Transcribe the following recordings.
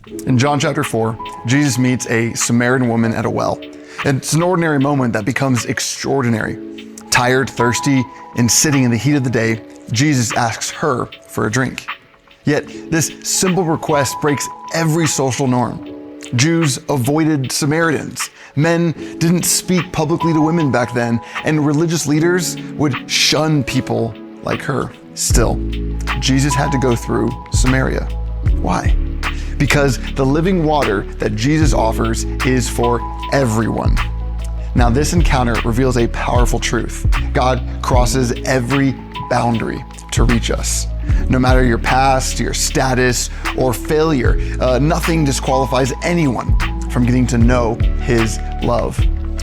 In John chapter 4, Jesus meets a Samaritan woman at a well. It's an ordinary moment that becomes extraordinary. Tired, thirsty, and sitting in the heat of the day, Jesus asks her for a drink. Yet this simple request breaks every social norm. Jews avoided Samaritans. Men didn't speak publicly to women back then, and religious leaders would shun people like her. Still, Jesus had to go through Samaria. Why? Because the living water that Jesus offers is for everyone. Now, this encounter reveals a powerful truth. God crosses every boundary to reach us. No matter your past, your status, or failure, nothing disqualifies anyone from getting to know His love.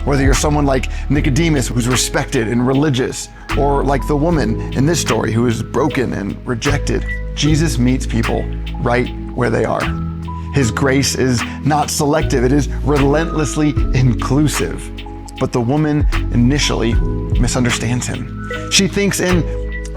Whether you're someone like Nicodemus, who's respected and religious, or like the woman in this story who is broken and rejected, Jesus meets people right where they are. His grace is not selective, it is relentlessly inclusive. But the woman initially misunderstands Him. She thinks in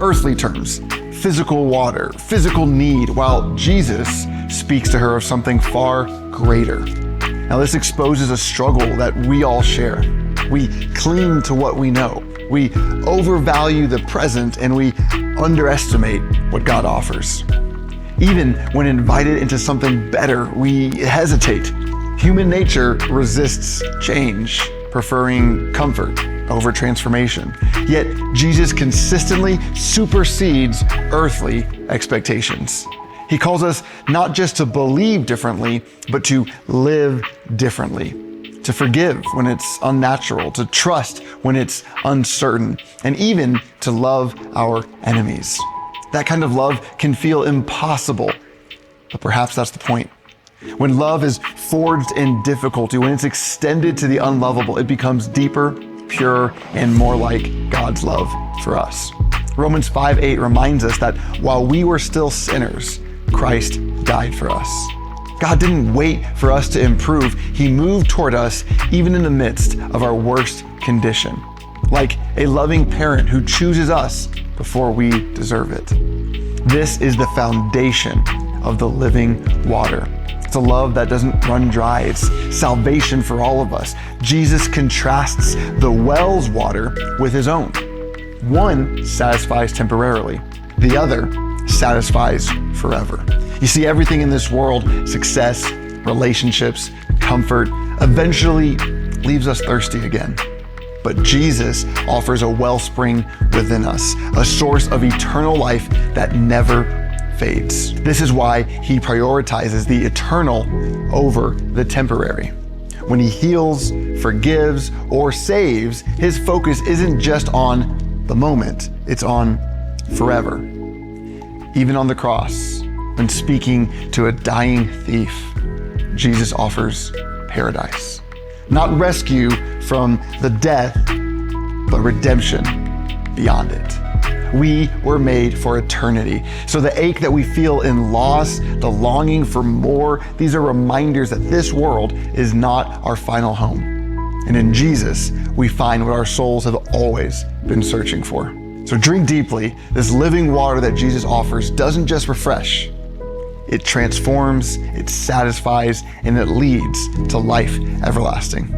earthly terms, physical water, physical need, while Jesus speaks to her of something far greater. Now, this exposes a struggle that we all share. We cling to what we know. We overvalue the present and we underestimate what God offers. Even when invited into something better, we hesitate. Human nature resists change, preferring comfort over transformation. Yet Jesus consistently supersedes earthly expectations. He calls us not just to believe differently, but to live differently, to forgive when it's unnatural, to trust when it's uncertain, and even to love our enemies. That kind of love can feel impossible, but perhaps that's the point. When love is forged in difficulty, when it's extended to the unlovable, it becomes deeper, purer, and more like God's love for us. Romans 5:8 reminds us that while we were still sinners, Christ died for us. God didn't wait for us to improve. He moved toward us even in the midst of our worst condition, like a loving parent who chooses us before we deserve it. This is the foundation of the living water. It's a love that doesn't run dry. It's salvation for all of us. Jesus contrasts the well's water with His own. One satisfies temporarily. The other satisfies forever. You see, everything in this world, success, relationships, comfort, eventually leaves us thirsty again. But Jesus offers a wellspring within us, a source of eternal life that never fades. This is why He prioritizes the eternal over the temporary. When He heals, forgives, or saves, His focus isn't just on the moment, it's on forever. Even on the cross, when speaking to a dying thief, Jesus offers paradise. Not rescue from the death, but redemption beyond it. We were made for eternity. So the ache that we feel in loss, the longing for more, these are reminders that this world is not our final home. And in Jesus, we find what our souls have always been searching for. So drink deeply. This living water that Jesus offers doesn't just refresh. It transforms, it satisfies, and it leads to life everlasting.